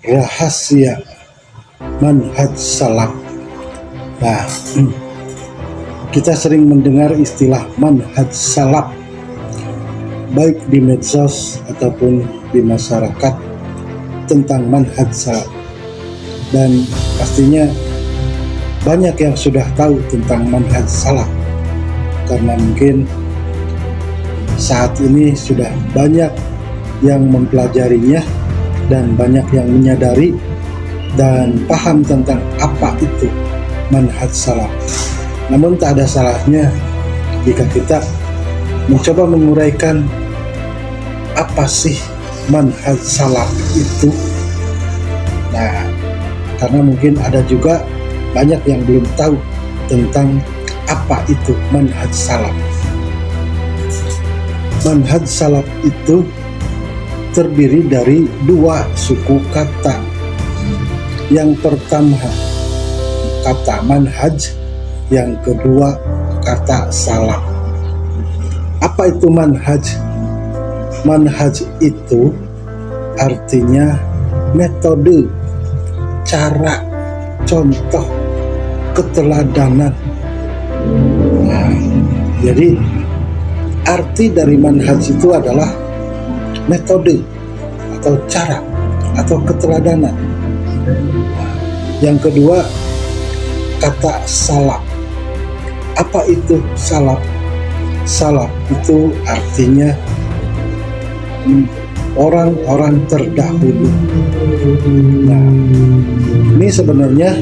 rahasia manhaj salaf. Nah, kita sering mendengar istilah manhaj salaf baik di medsos ataupun di masyarakat tentang manhaj salaf, dan pastinya banyak yang sudah tahu tentang manhaj salaf karena mungkin saat ini sudah banyak yang mempelajarinya dan banyak yang menyadari dan paham tentang apa itu manhaj salaf. Namun tak ada salahnya jika kita mencoba menguraikan apa sih manhaj salaf itu. Nah, karena mungkin ada juga banyak yang belum tahu tentang apa itu manhaj salaf. Manhaj salaf itu terdiri dari dua suku kata. Yang pertama kata manhaj, yang kedua kata salaf. Apa itu manhaj? Manhaj itu artinya metode, cara, contoh, keteladanan. Nah, jadi arti dari manhaj itu adalah metode atau cara atau keteladanan. Yang kedua kata salaf. Apa itu salaf? Salaf itu artinya orang-orang terdahulu. Nah, ini sebenarnya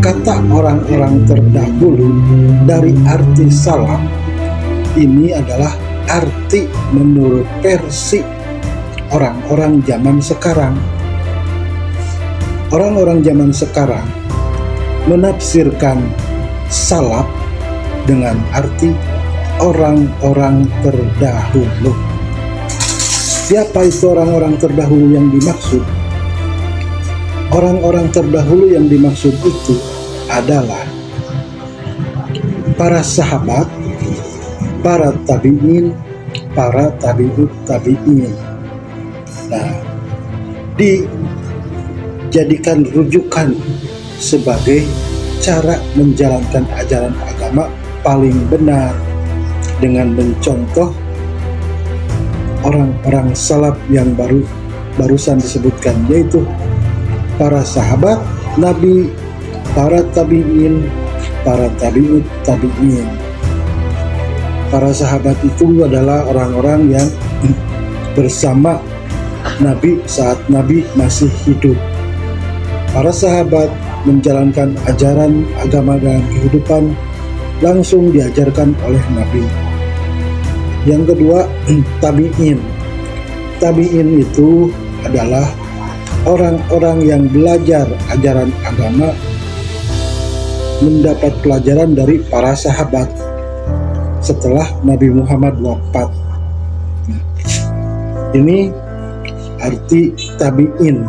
kata orang-orang terdahulu dari arti salaf ini adalah arti menurut versi orang-orang zaman sekarang. Orang-orang zaman sekarang menafsirkan salaf dengan arti orang-orang terdahulu. Siapa itu orang-orang terdahulu yang dimaksud? Orang-orang terdahulu yang dimaksud itu adalah para sahabat, para tabi'in, para tabi'ut tabi'in. Nah, dijadikan rujukan sebagai cara menjalankan ajaran agama paling benar dengan mencontoh orang-orang salaf yang barusan disebutkan, yaitu para sahabat Nabi, para tabi'in, para tabi'ut tabi'in. Para sahabat itu adalah orang-orang yang bersama Nabi saat Nabi masih hidup. Para sahabat menjalankan ajaran agama dan kehidupan langsung diajarkan oleh Nabi. Yang kedua, tabi'in. Tabi'in itu adalah orang-orang yang belajar ajaran agama, mendapat pelajaran dari para sahabat setelah Nabi Muhammad wafat. Ini arti tabi'in.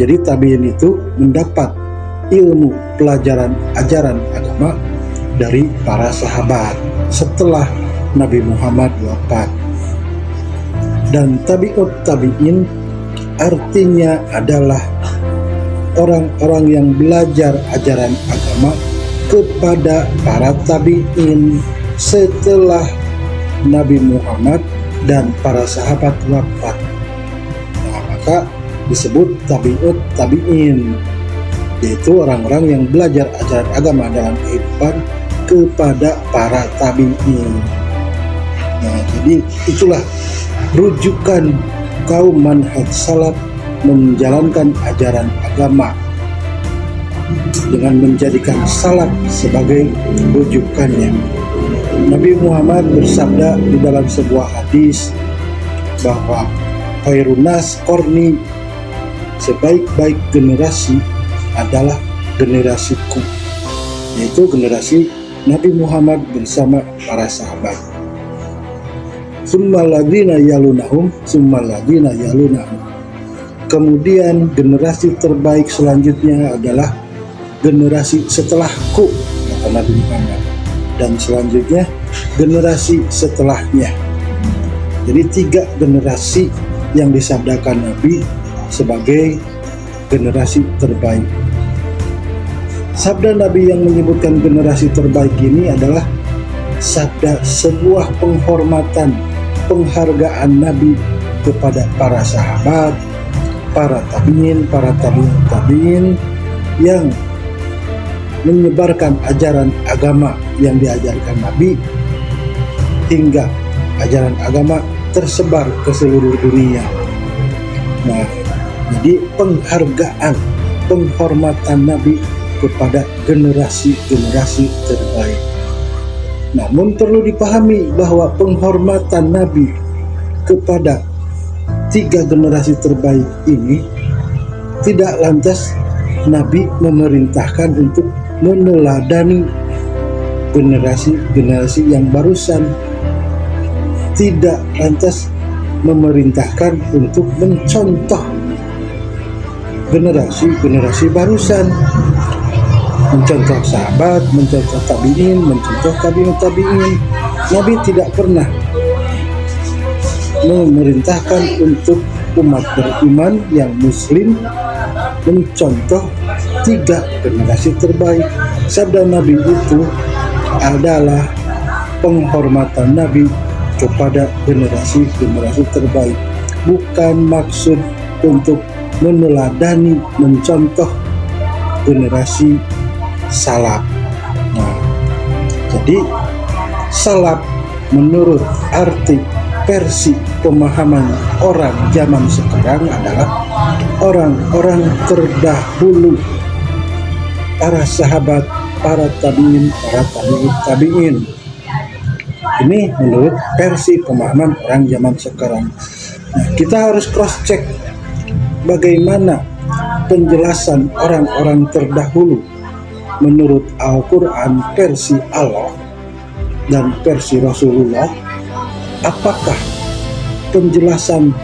Jadi tabi'in itu mendapat ilmu pelajaran ajaran agama dari para sahabat setelah Nabi Muhammad wafat. Dan tabi'ut tabi'in artinya adalah orang-orang yang belajar ajaran agama kepada para tabi'in setelah Nabi Muhammad dan para sahabat wafat. Nah, maka disebut tabi'ut tabi'in, yaitu orang-orang yang belajar ajaran agama dalam kehidupan kepada para tabi'in. Nah, jadi itulah rujukan kaum manhaj salaf menjalankan ajaran agama dengan menjadikan salaf sebagai rujukannya. Nabi Muhammad bersabda di dalam sebuah hadis bahwa khairun nas qarni, sebaik-baik generasi adalah generasiku, yaitu generasi Nabi Muhammad bersama para sahabat. Summal ladzina yalunahum, summal ladzina yalunahum. Kemudian generasi terbaik selanjutnya adalah generasi setelahku, kata Nabi Muhammad, dan selanjutnya generasi setelahnya. Jadi 3 generasi yang disabdakan Nabi sebagai generasi terbaik. Sabda Nabi yang menyebutkan generasi terbaik ini adalah sabda sebuah penghormatan, penghargaan Nabi kepada para sahabat, para tabi'in, para tabi'in yang menyebarkan ajaran agama yang diajarkan Nabi hingga ajaran agama tersebar ke seluruh dunia. Nah, jadi penghargaan, penghormatan Nabi kepada generasi-generasi terbaik. Namun perlu dipahami bahwa penghormatan Nabi kepada 3 generasi terbaik ini tidak lantas Nabi memerintahkan untuk meneladani generasi-generasi yang barusan, tidak lantas memerintahkan untuk mencontoh generasi-generasi barusan, mencontoh sahabat, mencontoh tabi'in, mencontoh tabi'in. Nabi tidak pernah memerintahkan untuk umat beriman yang muslim mencontoh 3 generasi terbaik. Sabda Nabi itu adalah penghormatan Nabi kepada generasi-generasi terbaik, bukan maksud untuk meneladani, mencontoh generasi salaf. Nah, jadi salaf menurut arti versi pemahaman orang zaman sekarang adalah orang-orang terdahulu, para sahabat, para tabi'in, para tabi'in. Ini menurut versi pemahaman orang zaman sekarang. Nah, kita harus cross check bagaimana penjelasan orang-orang terdahulu menurut Al-Quran versi Allah dan versi Rasulullah. Apakah penjelasan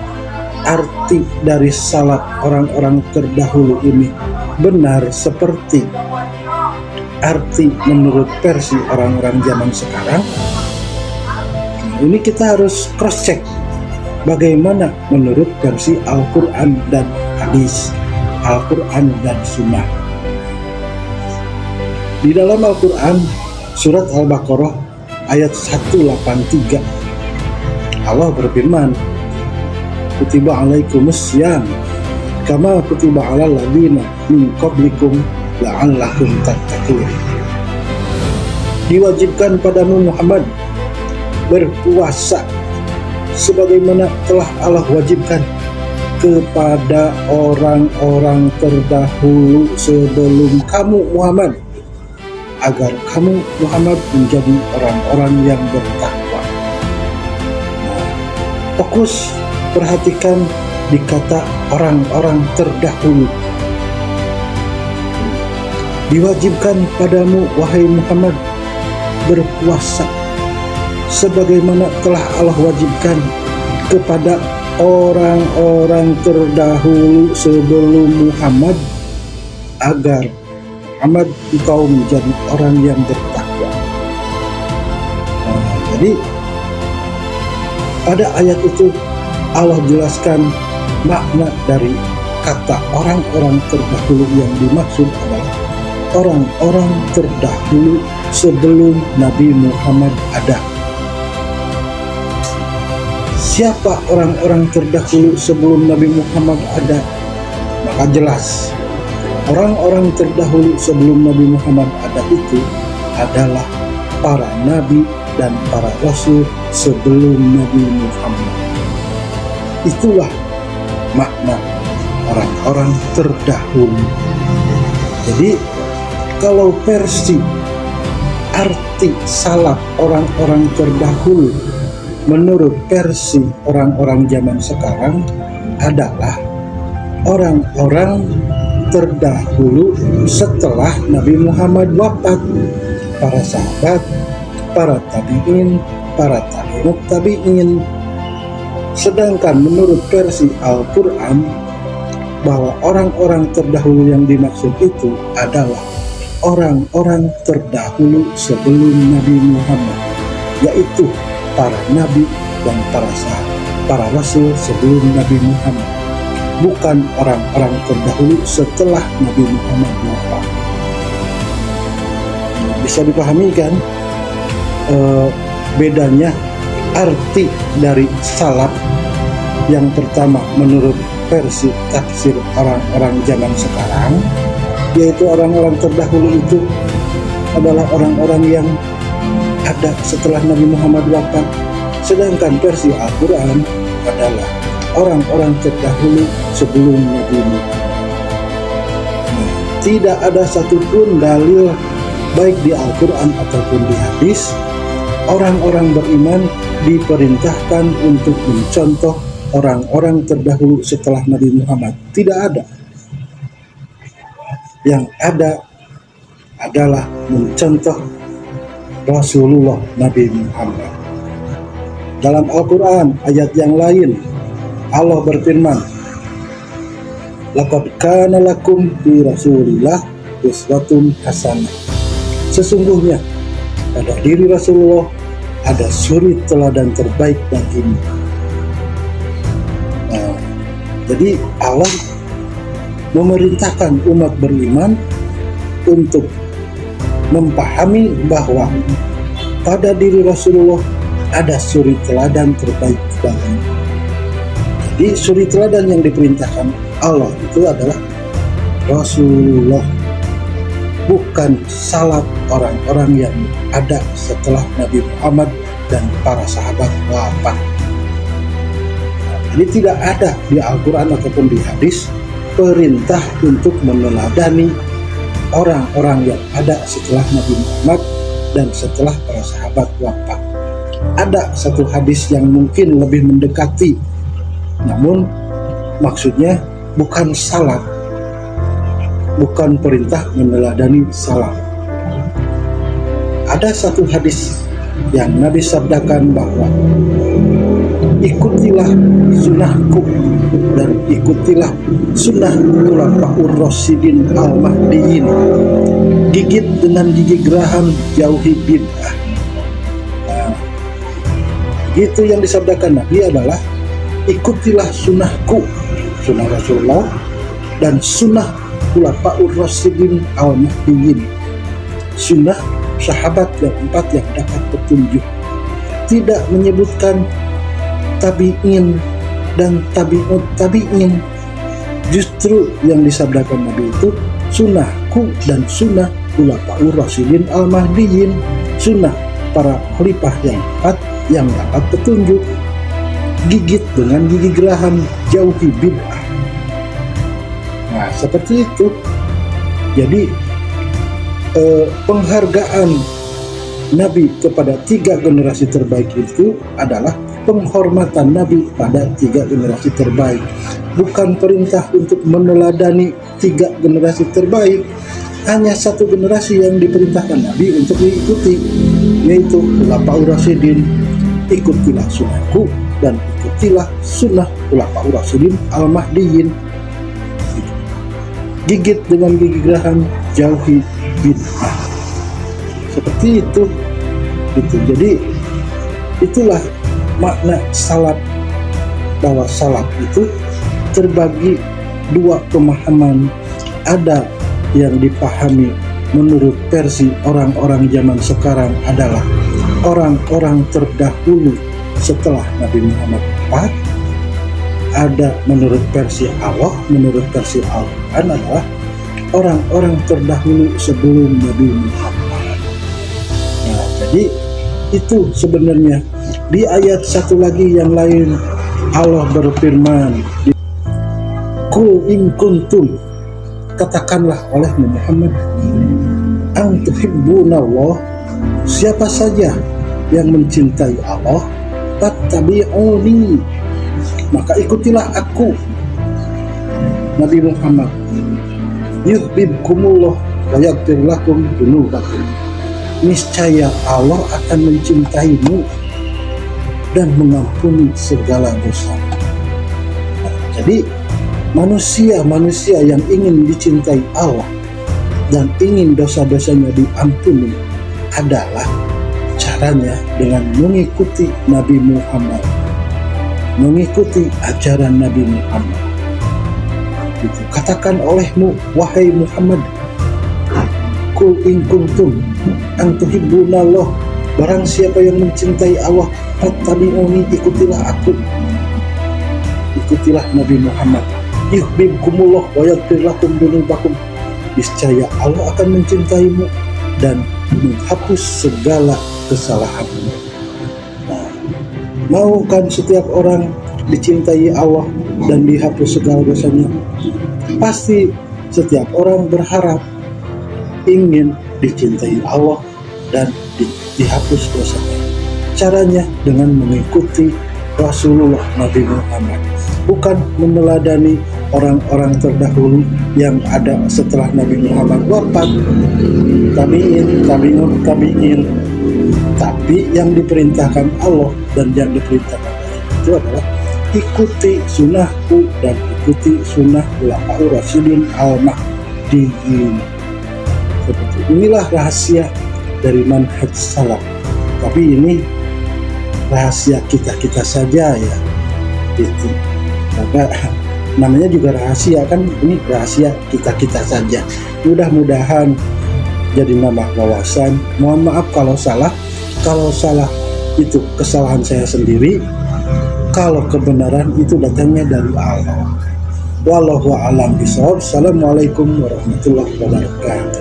arti dari salaf orang-orang terdahulu ini benar seperti arti menurut versi orang-orang zaman sekarang? Ini kita harus cross check bagaimana menurut versi Al-Quran dan hadis, Al-Quran dan Sunnah. Di dalam Al-Quran surat Al-Baqarah ayat 183 Allah berfirman, kutiba alaikumus syiyam kama kutiba alal ladzina min qablikum la'allakum tattaqun. Diwajibkan padamu Muhammad berpuasa sebagaimana telah Allah wajibkan kepada orang-orang terdahulu sebelum kamu Muhammad, agar kamu Muhammad menjadi orang-orang yang bertakwa. Fokus perhatikan di kata orang-orang terdahulu. Diwajibkan padamu wahai Muhammad berpuasa sebagaimana telah Allah wajibkan kepada orang-orang terdahulu sebelum Muhammad, agar Muhammad engkau menjadi orang yang bertakwa. Jadi pada ayat itu Allah jelaskan makna dari kata orang-orang terdahulu yang dimaksud adalah orang-orang terdahulu sebelum Nabi Muhammad ada. Siapa orang-orang terdahulu sebelum Nabi Muhammad ada? Maka jelas orang-orang terdahulu sebelum Nabi Muhammad ada itu adalah para nabi dan para rasul sebelum Nabi Muhammad. Itulah makna orang-orang terdahulu. Jadi kalau versi arti salaf orang-orang terdahulu menurut versi orang-orang zaman sekarang adalah orang-orang terdahulu setelah Nabi Muhammad wafat, para sahabat, para tabi'in, para tabi'ut tabi'in. Sedangkan menurut versi Al-Quran bahwa orang-orang terdahulu yang dimaksud itu adalah orang-orang terdahulu sebelum Nabi Muhammad, yaitu para nabi dan para sahabat, para rasul sebelum Nabi Muhammad. bukan orang-orang terdahulu setelah Nabi Muhammad wafat. Bisa dipahami kan bedanya arti dari salaf yang pertama menurut versi tafsir orang-orang zaman sekarang, yaitu orang-orang terdahulu itu adalah orang-orang yang ada setelah Nabi Muhammad wafat, sedangkan versi Al-Quran adalah orang-orang terdahulu sebelum Nabi Muhammad. Tidak ada satupun dalil baik di Al-Quran ataupun di hadis orang-orang beriman diperintahkan untuk mencontoh orang-orang terdahulu setelah Nabi Muhammad. Tidak ada. Yang ada adalah mencontoh Rasulullah Nabi Muhammad. Dalam Al-Quran ayat yang lain Allah berfirman, "Laqad kana lakum fi Rasulillah uswatun hasanah." Sesungguhnya pada diri Rasulullah ada suri teladan terbaik bagimu. Jadi Allah memerintahkan umat beriman untuk memahami bahwa pada diri Rasulullah ada suri teladan terbaik bagimu. Jadi suri teladan yang diperintahkan Allah itu adalah Rasulullah, bukan salaf orang-orang yang ada setelah Nabi Muhammad dan para sahabat wafat. Jadi tidak ada di Al-Quran ataupun di hadis perintah untuk meneladani orang-orang yang ada setelah Nabi Muhammad dan setelah para sahabat wafat. Ada satu hadis yang mungkin lebih mendekati, namun maksudnya bukan salaf, bukan perintah meneladani salaf. Ada satu hadis yang Nabi sabdakan bahwa ikutilah sunnahku dan ikutilah sunnah khulafaur rasyidin al-mahdiyyin. Gigit dengan gigi geraham, jauhi bid'ah. Itu yang disabdakan Nabi adalah ikutilah sunnahku, sunnah Rasulullah, dan sunnah khulafaur rasyidin al-mahdiyyin, sunnah sahabat yang empat yang dapat petunjuk. Tidak menyebutkan tabi'in dan tabi'ut tabi'in. Justru yang disabdakan Nabi itu sunnahku dan sunnah khulafaur rasyidin al-mahdiyyin, sunnah para khalifah yang empat yang dapat petunjuk. Gigit dengan gigi geraham, jauhi bid'ah. Nah, seperti itu. Jadi penghargaan Nabi kepada tiga generasi terbaik itu adalah penghormatan Nabi pada tiga generasi terbaik, bukan perintah untuk meneladani tiga generasi terbaik. Hanya satu generasi yang diperintahkan Nabi untuk diikuti, yaitu khulafaur rasyidin. Ikutilah sunnahku dan ikutilah sunnah khulafaur rasyidin al-mahdiyyin. Gigit dengan gigi geraham, jauhi bid'ah. Seperti itu. Jadi itulah makna salaf, bahwa salaf itu terbagi dua pemahaman. Ada yang dipahami menurut versi orang-orang zaman sekarang adalah orang-orang terdahulu setelah Nabi Muhammad wafat. Ada menurut versi Allah, menurut versi Al-Quran adalah orang-orang terdahulu sebelum Nabi Muhammad. Nah, jadi itu sebenarnya di ayat satu lagi yang lain Allah berfirman, Qul in kuntum, katakanlah oleh Muhammad, ang tuhibbunallah, siapa saja yang mencintai Allah, fattabi'uni, maka ikutilah aku, Nabi Muhammad, yuhibbukumullah wa yaghfir lakum dzunubakum, niscaya Allah akan mencintaimu dan mengampuni segala dosa. Jadi manusia yang ingin dicintai Allah dan ingin dosa-dosanya diampuni adalah caranya dengan mengikuti Nabi Muhammad, mengikuti ajaran Nabi Muhammad. Gitu. Katakan olehmu, wahai Muhammad, kul in kuntum an tuhibbunallah, barang siapa yang mencintai Allah, fattabi'uni, ikutilah aku, ikutilah Nabi Muhammad. Yuhibbukumullah wa yaghfir lakum dzunubakum, niscaya Allah akan mencintaimu dan menghapus segala kesalahanmu. Nah, mau kan setiap orang dicintai Allah dan dihapus segala dosanya? Pasti setiap orang berharap ingin dicintai Allah dan dihapus dosanya. Caranya dengan mengikuti Rasulullah Nabi Muhammad, bukan meneladani orang-orang terdahulu yang ada setelah Nabi Muhammad wafat, tabi'in. Tapi yang diperintahkan Allah dan yang diperintahkan itu adalah ikuti sunnahku dan ikuti sunnah khulafaur rasyidin al-mahdiyyin. Seperti inilah rahasia dari manhaj salaf. Tapi ini rahasia kita saja ya, itu maka namanya juga rahasia kan, ini rahasia kita saja. Mudah-mudahan jadi nambah wawasan. Mohon maaf kalau salah itu kesalahan saya sendiri, kalau kebenaran itu datangnya dari Allah. Wallahu a'lam bishawab. Assalamualaikum warahmatullahi wabarakatuh.